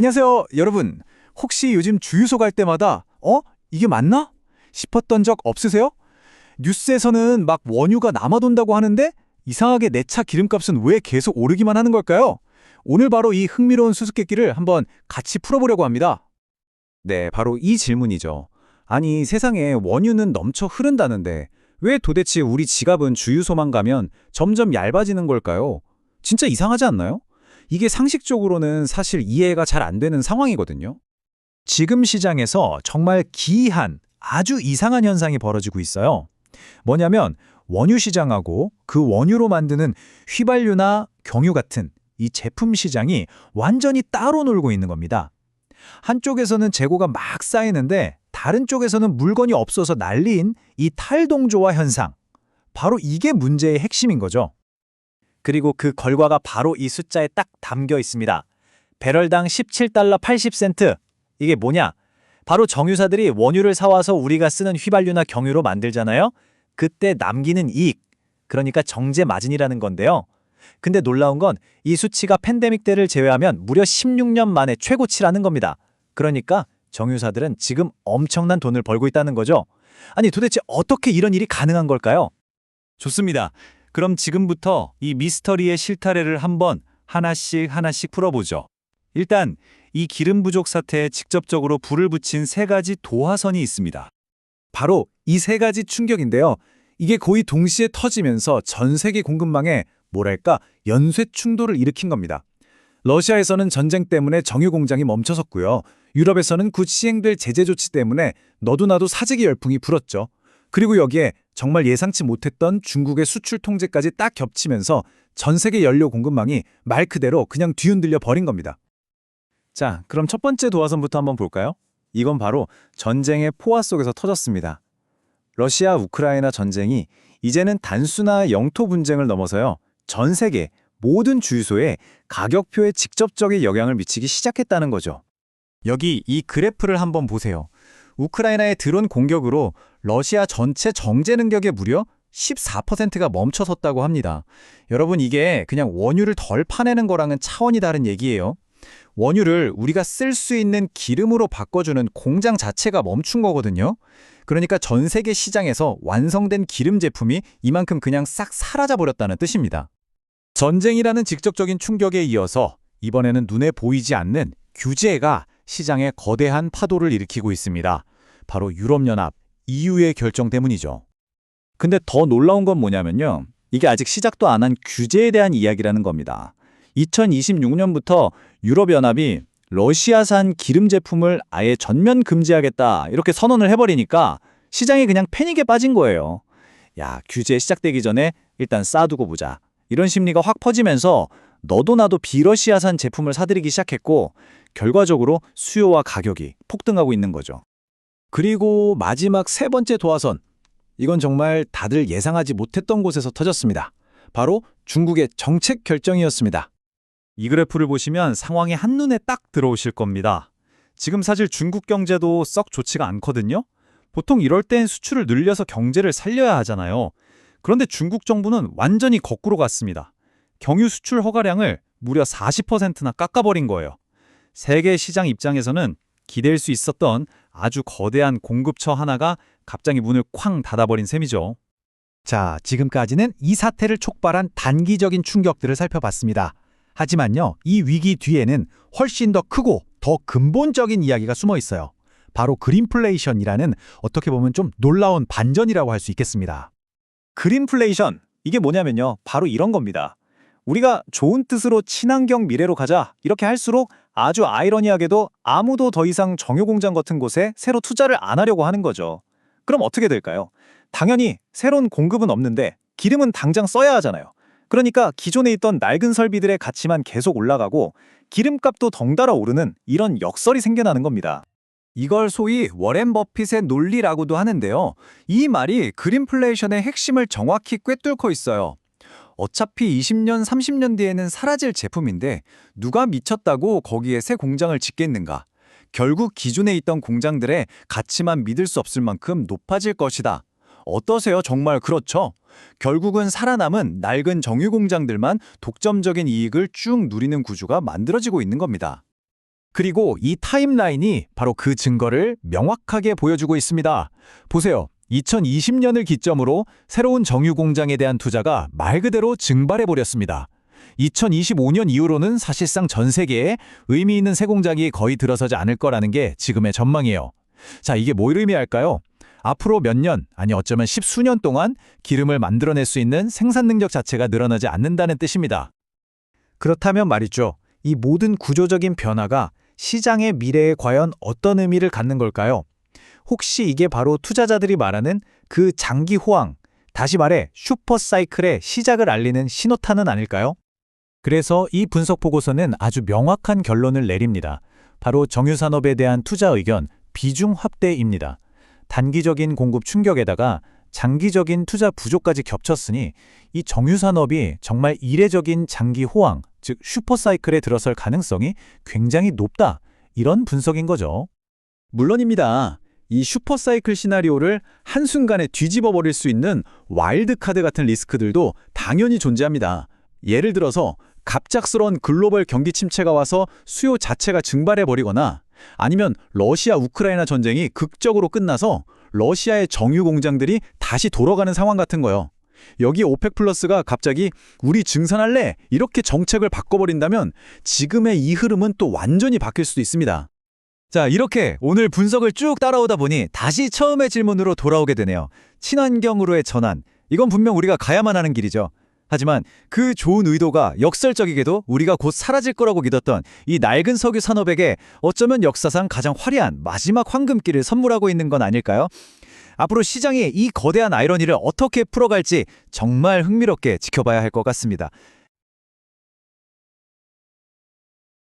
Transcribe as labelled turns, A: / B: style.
A: 안녕하세요, 여러분. 혹시 요즘 주유소 갈 때마다 이게 맞나? 싶었던 적 없으세요? 뉴스에서는 막 원유가 남아돈다고 하는데 이상하게 내 차 기름값은 왜 계속 오르기만 하는 걸까요? 오늘 바로 이 흥미로운 수수께끼를 한번 같이 풀어보려고 합니다.
B: 네, 바로 이 질문이죠. 아니, 세상에 원유는 넘쳐 흐른다는데 왜 도대체 우리 지갑은 주유소만 가면 점점 얇아지는 걸까요? 진짜 이상하지 않나요? 이게 상식적으로는 사실 이해가 잘 안 되는 상황이거든요.
C: 지금 시장에서 정말 기이한 아주 이상한 현상이 벌어지고 있어요. 뭐냐면 원유 시장하고 그 원유로 만드는 휘발유나 경유 같은 이 제품 시장이 완전히 따로 놀고 있는 겁니다. 한쪽에서는 재고가 막 쌓이는데 다른 쪽에서는 물건이 없어서 난리인 이 탈동조화 현상. 바로 이게 문제의 핵심인 거죠. 그리고 그 결과가 바로 이 숫자에 딱 담겨 있습니다. 배럴당 17달러 80센트. 이게 뭐냐? 바로 정유사들이 원유를 사와서 우리가 쓰는 휘발유나 경유로 만들잖아요. 그때 남기는 이익, 그러니까 정제 마진이라는 건데요. 근데 놀라운 건 이 수치가 팬데믹 때를 제외하면 무려 16년 만에 최고치라는 겁니다. 그러니까 정유사들은 지금 엄청난 돈을 벌고 있다는 거죠. 아니 도대체 어떻게 이런 일이 가능한 걸까요?
B: 좋습니다. 그럼 지금부터 이 미스터리의 실타래를 한번 하나씩 풀어보죠. 일단 이 기름 부족 사태에 직접적으로 불을 붙인 세 가지 도화선이 있습니다.
C: 바로 이 세 가지 충격인데요. 이게 거의 동시에 터지면서 전 세계 공급망에 뭐랄까 연쇄 충돌을 일으킨 겁니다. 러시아에서는 전쟁 때문에 정유 공장이 멈춰섰고요. 유럽에서는 곧 시행될 제재 조치 때문에 너도 나도 사재기 열풍이 불었죠. 그리고 여기에 정말 예상치 못했던 중국의 수출 통제까지 딱 겹치면서 전 세계 연료 공급망이 말 그대로 그냥 뒤흔들려 버린 겁니다. 자, 그럼 첫 번째 도화선부터 한번 볼까요? 이건 바로 전쟁의 포화 속에서 터졌습니다. 러시아 우크라이나 전쟁이 이제는 단순한 영토 분쟁을 넘어서요. 전 세계 모든 주유소에 가격표에 직접적인 영향을 미치기 시작했다는 거죠.
A: 여기 이 그래프를 한번 보세요. 우크라이나의 드론 공격으로 러시아 전체 정제 능력의 무려 14%가 멈춰섰다고 합니다. 여러분, 이게 그냥 원유를 덜 파내는 거랑은 차원이 다른 얘기예요. 원유를 우리가 쓸 수 있는 기름으로 바꿔주는 공장 자체가 멈춘 거거든요. 그러니까 전 세계 시장에서 완성된 기름 제품이 이만큼 그냥 싹 사라져버렸다는 뜻입니다. 전쟁이라는 직접적인 충격에 이어서 이번에는 눈에 보이지 않는 규제가 시장에 거대한 파도를 일으키고 있습니다. 바로 유럽연합, EU의 결정 때문이죠.
C: 근데 더 놀라운 건 뭐냐면요. 이게 아직 시작도 안 한 규제에 대한 이야기라는 겁니다. 2026년부터 유럽연합이 러시아산 기름 제품을 아예 전면 금지하겠다 이렇게 선언을 해버리니까 시장이 그냥 패닉에 빠진 거예요. 야, 규제 시작되기 전에 일단 쌓아두고 보자. 이런 심리가 확 퍼지면서 너도 나도 비러시아산 제품을 사들이기 시작했고 결과적으로 수요와 가격이 폭등하고 있는 거죠. 그리고 마지막 세 번째 도화선. 이건 정말 다들 예상하지 못했던 곳에서 터졌습니다. 바로 중국의 정책 결정이었습니다.
B: 이 그래프를 보시면 상황이 한눈에 딱 들어오실 겁니다. 지금 사실 중국 경제도 썩 좋지가 않거든요. 보통 이럴 땐 수출을 늘려서 경제를 살려야 하잖아요. 그런데 중국 정부는 완전히 거꾸로 갔습니다. 경유 수출 허가량을 무려 40%나 깎아버린 거예요. 세계 시장 입장에서는 기댈 수 있었던 아주 거대한 공급처 하나가 갑자기 문을 쾅 닫아버린 셈이죠.
C: 자, 지금까지는 이 사태를 촉발한 단기적인 충격들을 살펴봤습니다. 하지만요, 이 위기 뒤에는 훨씬 더 크고 더 근본적인 이야기가 숨어 있어요. 바로 그린플레이션이라는 어떻게 보면 좀 놀라운 반전이라고 할 수 있겠습니다. 그린플레이션, 이게 뭐냐면요, 바로 이런 겁니다. 우리가 좋은 뜻으로 친환경 미래로 가자 이렇게 할수록 아주 아이러니하게도 아무도 더 이상 정유공장 같은 곳에 새로 투자를 안 하려고 하는 거죠. 그럼 어떻게 될까요? 당연히 새로운 공급은 없는데 기름은 당장 써야 하잖아요. 그러니까 기존에 있던 낡은 설비들의 가치만 계속 올라가고 기름값도 덩달아 오르는 이런 역설이 생겨나는 겁니다. 이걸 소위 워렌 버핏의 논리라고도 하는데요. 이 말이 그린플레이션의 핵심을 정확히 꿰뚫고 있어요. 어차피 20년, 30년 뒤에는 사라질 제품인데 누가 미쳤다고 거기에 새 공장을 짓겠는가? 결국 기존에 있던 공장들의 가치만 믿을 수 없을 만큼 높아질 것이다. 어떠세요? 정말 그렇죠? 결국은 살아남은 낡은 정유 공장들만 독점적인 이익을 쭉 누리는 구조가 만들어지고 있는 겁니다. 그리고 이 타임라인이 바로 그 증거를 명확하게 보여주고 있습니다. 보세요. 2020년을 기점으로 새로운 정유 공장에 대한 투자가 말 그대로 증발해버렸습니다. 2025년 이후로는 사실상 전 세계에 의미 있는 새 공장이 거의 들어서지 않을 거라는 게 지금의 전망이에요. 자, 이게 뭘 의미할까요? 앞으로 몇 년, 아니 어쩌면 십수년 동안 기름을 만들어낼 수 있는 생산 능력 자체가 늘어나지 않는다는 뜻입니다.
B: 그렇다면 말이죠. 이 모든 구조적인 변화가 시장의 미래에 과연 어떤 의미를 갖는 걸까요? 혹시 이게 바로 투자자들이 말하는 그 장기 호황, 다시 말해 슈퍼사이클의 시작을 알리는 신호탄은 아닐까요?
C: 그래서 이 분석 보고서는 아주 명확한 결론을 내립니다. 바로 정유산업에 대한 투자 의견, 비중 확대입니다. 단기적인 공급 충격에다가 장기적인 투자 부족까지 겹쳤으니 이 정유산업이 정말 이례적인 장기 호황, 즉 슈퍼사이클에 들어설 가능성이 굉장히 높다. 이런 분석인 거죠.
A: 물론입니다. 이 슈퍼사이클 시나리오를 한순간에 뒤집어 버릴 수 있는 와일드카드 같은 리스크들도 당연히 존재합니다. 예를 들어서 갑작스러운 글로벌 경기 침체가 와서 수요 자체가 증발해 버리거나 아니면 러시아 우크라이나 전쟁이 극적으로 끝나서 러시아의 정유 공장들이 다시 돌아가는 상황 같은 거요. 여기 오펙 플러스가 갑자기 우리 증산할래? 이렇게 정책을 바꿔버린다면 지금의 이 흐름은 또 완전히 바뀔 수도 있습니다.
C: 자, 이렇게 오늘 분석을 쭉 따라오다 보니 다시 처음의 질문으로 돌아오게 되네요. 친환경으로의 전환. 이건 분명 우리가 가야만 하는 길이죠. 하지만 그 좋은 의도가 역설적이게도 우리가 곧 사라질 거라고 믿었던 이 낡은 석유 산업에게 어쩌면 역사상 가장 화려한 마지막 황금기를 선물하고 있는 건 아닐까요? 앞으로 시장이 이 거대한 아이러니를 어떻게 풀어갈지 정말 흥미롭게 지켜봐야 할 것 같습니다.